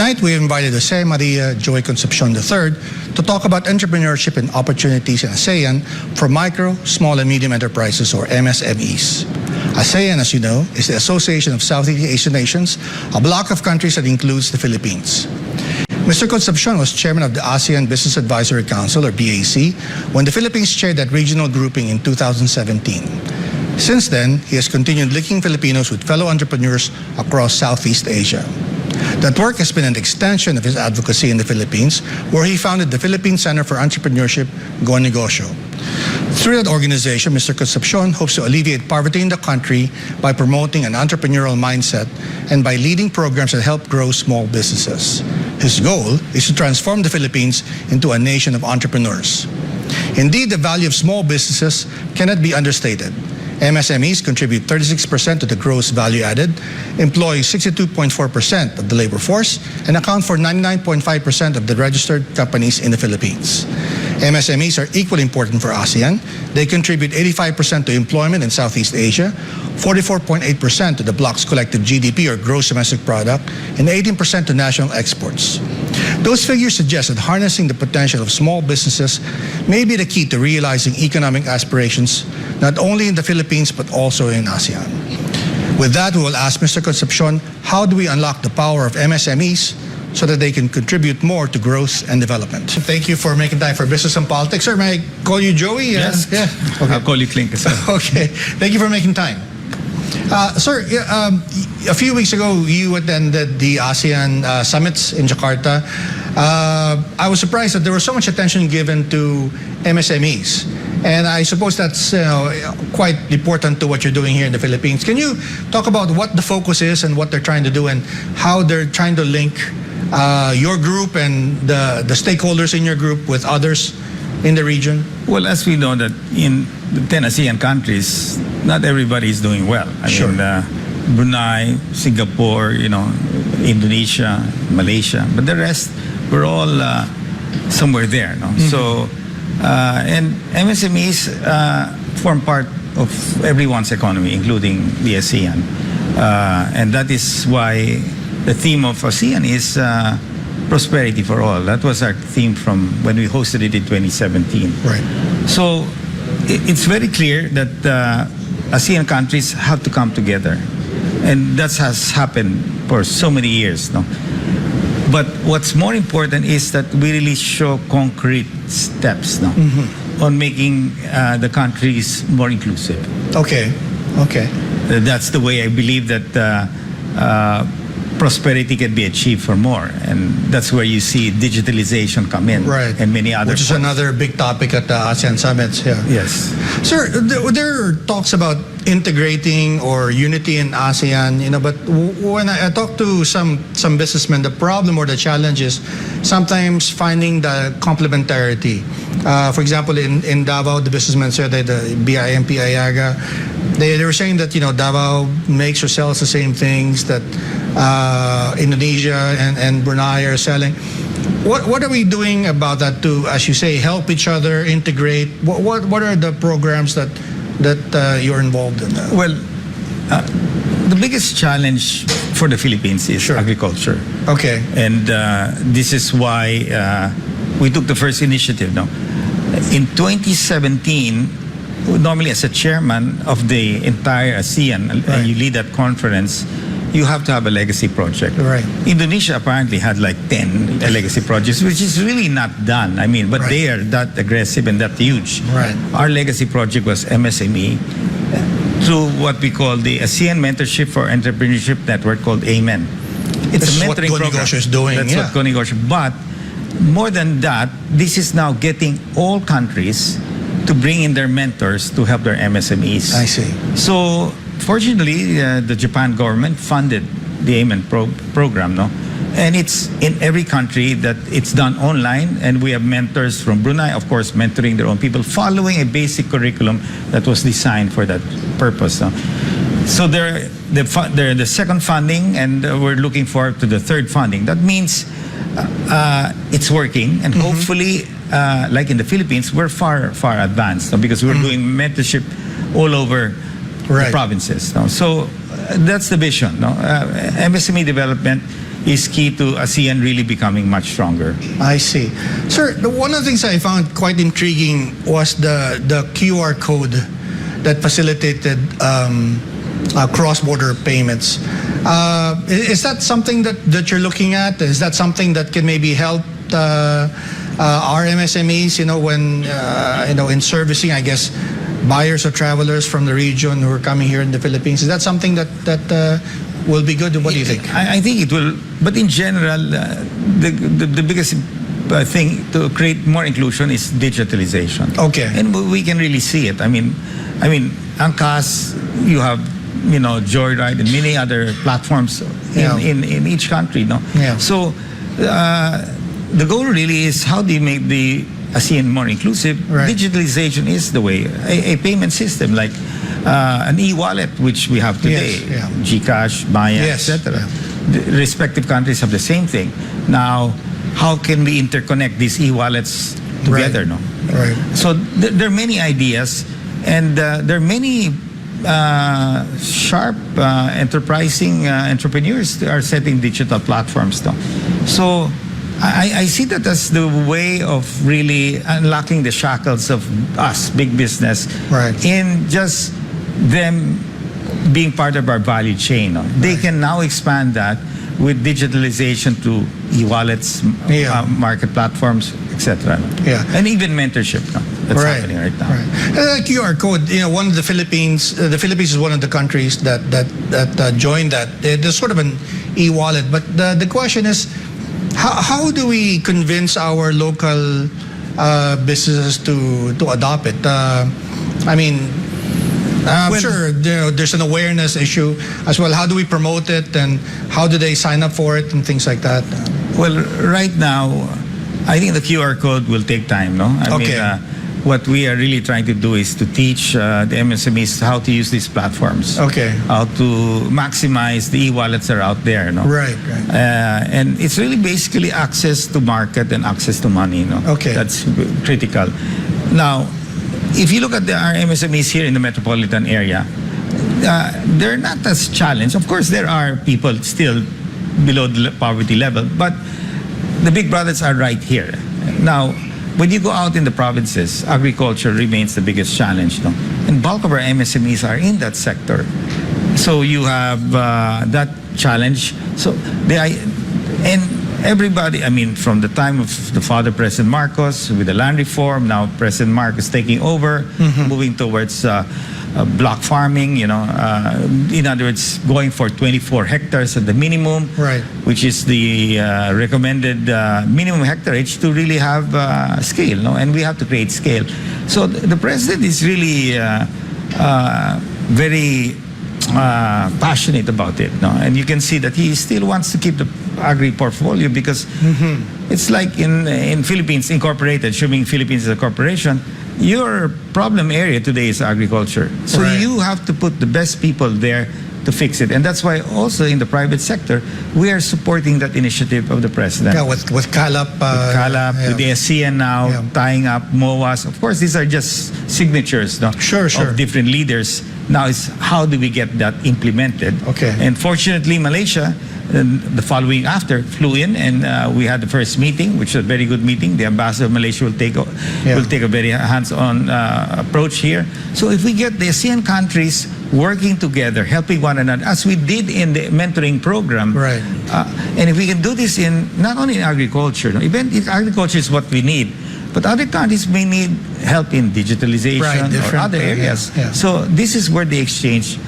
Tonight, we invited Jose Maria Joy Concepcion III to talk about entrepreneurship and opportunities in ASEAN for micro, small, and medium enterprises, or MSMEs. ASEAN, as you know, is the Association of Southeast Asian Nations, a bloc of countries that includes the Philippines. Mr. Concepcion was chairman of the ASEAN Business Advisory Council, or BAC, when the Philippines chaired that regional grouping in 2017. Since then, he has continued linking Filipinos with fellow entrepreneurs across Southeast Asia. That work has been an extension of his advocacy in the Philippines, where he founded the Philippine Center for Entrepreneurship, Go Negosyo. Through that organization, Mr. Concepcion hopes to alleviate poverty in the country by promoting an entrepreneurial mindset and by leading programs that help grow small businesses. His goal is to transform the Philippines into a nation of entrepreneurs. Indeed, the value of small businesses cannot be understated. MSMEs contribute 36% to the gross value added, employ 62.4% of the labor force, and account for 99.5% of the registered companies in the Philippines. MSMEs are equally important for ASEAN. They contribute 85% to employment in Southeast Asia, 44.8% to the bloc's collective GDP, or gross domestic product, and 18% to national exports. Those figures suggest that harnessing the potential of small businesses may be the key to realizing economic aspirations, not only in the Philippines, but also in ASEAN. With that, we will ask Mr. Concepcion, how do we unlock the power of MSMEs so that they can contribute more to growth and development? Thank you for making time for Business and Politics. Sir, may I call you Joey? Yes. Yeah. Okay. I'll call you Clink. Okay. Thank you for making time. Sir, a few weeks ago, you attended the ASEAN summits in Jakarta. I was surprised that there was so much attention given to MSMEs. And I suppose that's quite important to what you're doing here in the Philippines. Can you talk about what the focus is and what they're trying to do and how they're trying to link your group and the stakeholders in your group with others in the region? Well, as we know that in the 10 ASEAN countries, not everybody is doing well. I Sure. mean, Brunei, Singapore, Indonesia, Malaysia, but the rest, we're all somewhere there. No? Mm-hmm. So, and MSMEs form part of everyone's economy, including the ASEAN. And that is why the theme of ASEAN is prosperity for all. That was our theme from when we hosted it in 2017. Right. So it's very clear that ASEAN countries have to come together. And that has happened for so many years. No? But what's more important is that we really show concrete steps now on making the countries more inclusive. Okay. Okay. That's the way I believe that prosperity can be achieved for more. And that's where you see digitalization come in. Right. And many other Which is another big topic at the ASEAN summits. Yeah. Yes. Sir, there are talks about integrating or unity in ASEAN, but when I talk to some businessmen, the problem or the challenge is sometimes finding the complementarity. For example, in Davao, the businessmen said that the BIMP Ayaga, they were saying that Davao makes or sells the same things that Indonesia and Brunei are selling. What are we doing about that to, as you say, help each other, integrate? What are the programs that you're involved in? Well, the biggest challenge for the Philippines is agriculture. Okay. And this is why we took the first initiative. No? In 2017, normally as a chairman of the entire ASEAN, and you lead that conference, you have to have a legacy project. Right. Indonesia apparently had like 10 legacy projects, which is really not done. I mean, but they are that aggressive and that huge. Right. Our legacy project was MSME through what we call the ASEAN Mentorship for Entrepreneurship Network, called AMEN. It's a mentoring program. That's what Go Negosyo is doing. That's what Go Negosyo. But more than that, this is now getting all countries to bring in their mentors to help their MSMEs. I see. So fortunately, the Japan government funded the AMEN program, no? And it's in every country that it's done online, and we have mentors from Brunei, of course, mentoring their own people, following a basic curriculum that was designed for that purpose. No? So they're the second funding, and we're looking forward to the third funding. That means it's working, and hopefully, like in the Philippines, we're far advanced, no? Because we're doing mentorship all over the provinces. No? So that's the vision. No? MSME development is key to ASEAN really becoming much stronger. I see. Sir, one of the things I found quite intriguing was the QR code that facilitated cross-border payments. Is that something that you're looking at? Is that something that can maybe help our MSMEs, when, in servicing, I guess, buyers or travelers from the region who are coming here in the Philippines? Is that something that will be good? What do you think? I think it will, but in general, the biggest thing to create more inclusion is digitalization. Okay. And we can really see it. I mean, Angkas, you have, Joyride and many other platforms in each country, no? Yeah. So the goal really is how do you make the ASEAN more inclusive? Right. Digitalization is the way. A payment system like an e-wallet, which we have today, Yes, yeah. GCash, Maya, Yes, etc. yeah. The respective countries have the same thing. Now, how can we interconnect these e-wallets together? Right. No. Right. So there are many ideas, and there are many sharp, enterprising entrepreneurs that are setting digital platforms now. So I see that as the way of really unlocking the shackles of us, big business, Right. in just them being part of our value chain. No? They can now expand that with digitalization to e-wallets, Yeah. market platforms, etc. No? Yeah. And even mentorship. No? That's happening right now. Right. QR code, one of the Philippines is one of the countries that joined that. There's sort of an e-wallet, but the question is, how do we convince our local businesses to adopt it? I'm sure there's an awareness issue as well. How do we promote it, and how do they sign up for it, and things like that? Well, right now, I think the QR code will take time, no? I mean, what we are really trying to do is to teach the MSMEs how to use these platforms. Okay. How to maximize the e-wallets that are out there, no? Right. And it's really basically access to market and access to money, no? Okay. That's critical. Now, if you look at our MSMEs here in the metropolitan area, they're not as challenged. Of course, there are people still below the poverty level, but the big brothers are right here. Now, when you go out in the provinces, agriculture remains the biggest challenge, no? And bulk of our MSMEs are in that sector. So you have that challenge. So and everybody, from the time of the father, President Marcos, with the land reform, now President Marcos taking over, moving towards block farming, in other words, going for 24 hectares at the minimum, Right. which is the recommended minimum hectareage to really have scale, no? And we have to create scale. So the president is really very passionate about it, no? And you can see that he still wants to keep the agri portfolio because it's like in Philippines Incorporated, assuming Philippines is a corporation, your problem area today is agriculture. So Right. you have to put the best people there to fix it. And that's why also in the private sector, we are supporting that initiative of the president. Yeah, with CALAP. With the Asean now, tying up MOAs. Of course, these are just signatures, no? Sure. Of different leaders. Now it's how do we get that implemented? Okay. And fortunately, Malaysia, the following after, flew in and we had the first meeting, which was a very good meeting. The ambassador of Malaysia will take a very hands-on approach here. So if we get the ASEAN countries working together, helping one another, as we did in the mentoring program, Right. And if we can do this in not only in agriculture, no? Even if agriculture is what we need, but other countries may need help in digitalization or other areas. Yeah. So this is where the exchange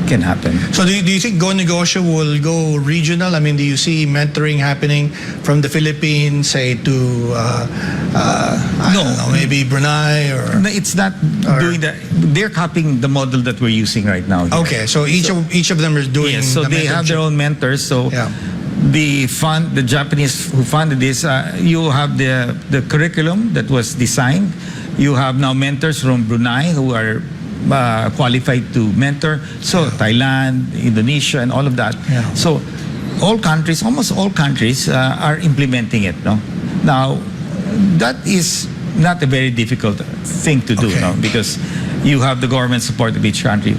can happen. So do you think Go Negosyo will go regional? Do you see mentoring happening from the Philippines, say, to I don't know, maybe Brunei or? No, it's not doing that. They're copying the model that we're using right now. Here. Okay, so each of them is doing. Yes, so the they have their mentorship. own mentors. So Yeah. the Japanese who funded this, you have the curriculum that was designed. You have now mentors from Brunei who are qualified to mentor. So Thailand, Indonesia, and all of that. Yeah. So almost all countries are implementing it. No, now that is not a very difficult thing to do, Okay. no, because you have the government support of each country.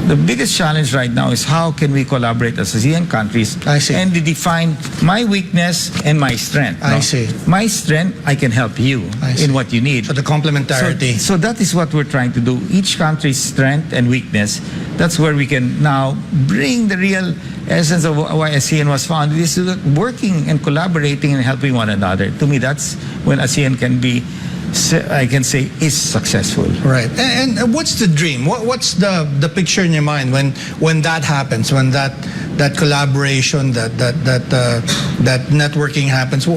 the biggest challenge right now is how can we collaborate as ASEAN countries I see. and define my weakness and my strength. I see. My strength, I can help you I see. in what you need. So the complementarity. So that is what we're trying to do. Each country's strength and weakness, that's where we can now bring the real essence of why ASEAN was founded, is working and collaborating and helping one another. To me, that's when ASEAN can be, I can say, is successful. Right. And what's the dream? What's the picture in your mind when that happens, when that collaboration, that networking happens?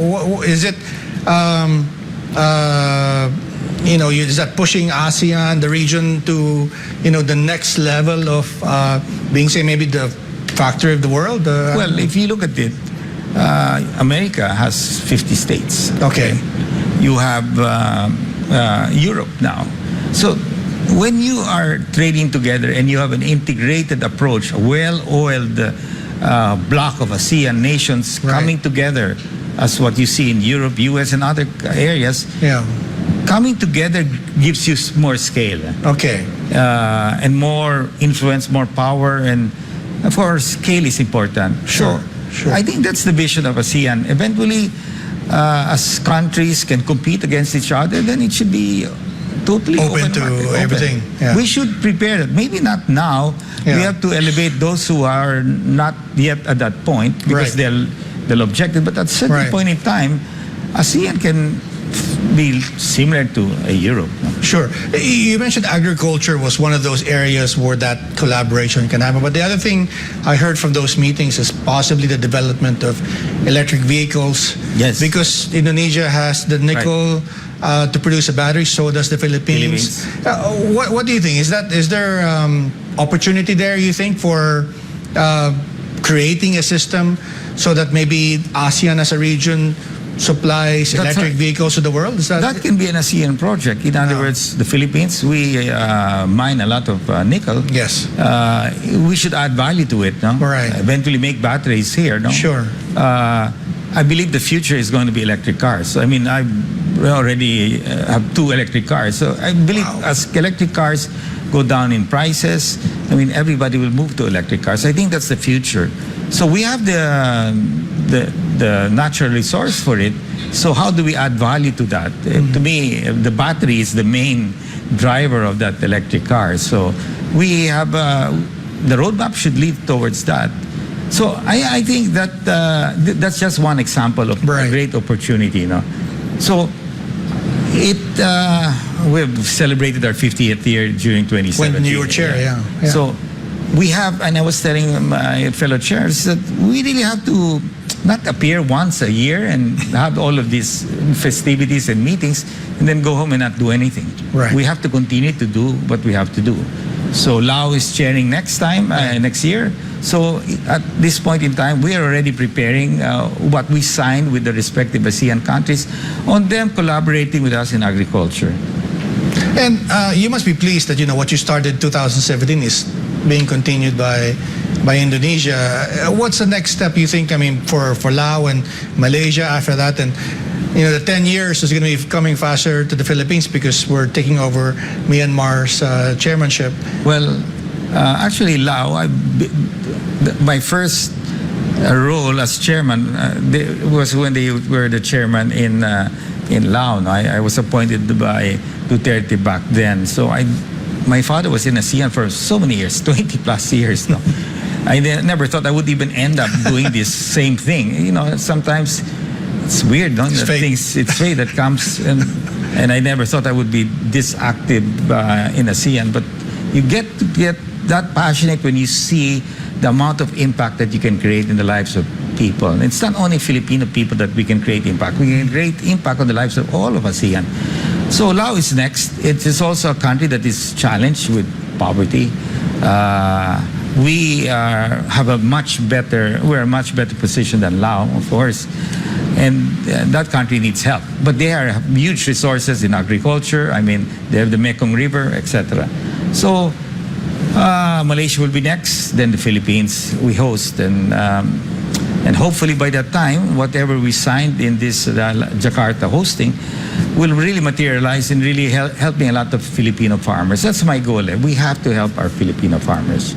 Is it is that pushing ASEAN, the region, to the next level of being, say, maybe the factory of the world? Well, if you look at it, America has 50 states. Okay. You have Europe now. So when you are trading together and you have an integrated approach, a well-oiled block of ASEAN nations Right. coming together, as what you see in Europe, US, and other areas, Yeah. coming together gives you more scale. Okay. And more influence, more power, and of course, scale is important. Sure, So sure. I think that's the vision of ASEAN. Eventually, as countries can compete against each other, then it should be totally Open to market, open. everything, yeah. We should prepare that. Maybe not now. Yeah. We have to elevate those who are not yet at that point because Right. they'll object it. But at a certain Right. point in time, ASEAN can be similar to a Europe. No? Sure. You mentioned agriculture was one of those areas where that collaboration can happen. But the other thing I heard from those meetings is possibly the development of electric vehicles. Yes. Because Indonesia has the nickel to produce a battery, so does the Philippines. What do you think? Is there opportunity there, you think, for creating a system so that maybe ASEAN as a region supplies That's electric vehicles to the world? Is that That can be an ASEAN project. In other words, the Philippines, we mine a lot of nickel. Yes. We should add value to it, no? Right. Eventually make batteries here, no? Sure. I believe the future is going to be electric cars. I mean, I already have 2 electric cars. So I believe as electric cars go down in prices, I mean, everybody will move to electric cars. I think that's the future. So we have the natural resource for it. So how do we add value to that? To me, the battery is the main driver of that electric car. So we have the roadmap should lead towards that. So I think that that's just one example of Right. a great opportunity. So we've celebrated our 50th year during 2017. When you were chair, yeah. So we have, and I was telling my fellow chairs that we really have to not appear once a year and have all of these festivities and meetings and then go home and not do anything. Right. We have to continue to do what we have to do. So Lao is chairing next time, next year. So at this point in time, we are already preparing what we signed with the respective ASEAN countries on them collaborating with us in agriculture. And you must be pleased that what you started in 2017 is being continued by Indonesia. What's the next step, you think? I mean, for Lao and Malaysia after that, and the 10 years is going to be coming faster to the Philippines because we're taking over Myanmar's chairmanship. Well, actually, Lao, my first role as chairman was when they were the chairman in Lao. I was appointed by Duterte back then. So my father was in ASEAN for so many years, 20 plus years. No? I never thought I would even end up doing this same thing. Sometimes it's weird, no? It's fate. It's fate that comes, and I never thought I would be this active in ASEAN. But you get to get that passionate when you see the amount of impact that you can create in the lives of people. And it's not only Filipino people that we can create impact. We can create impact on the lives of all of ASEAN. So Lao is next. It is also a country that is challenged with poverty. We're a much better position than Lao, of course. And that country needs help. But they have huge resources in agriculture. I mean, they have the Mekong River, etc. So Malaysia will be next, then the Philippines we host. And hopefully by that time, whatever we signed in this Jakarta hosting will really materialize in really helping a lot of Filipino farmers. That's my goal. We have to help our Filipino farmers.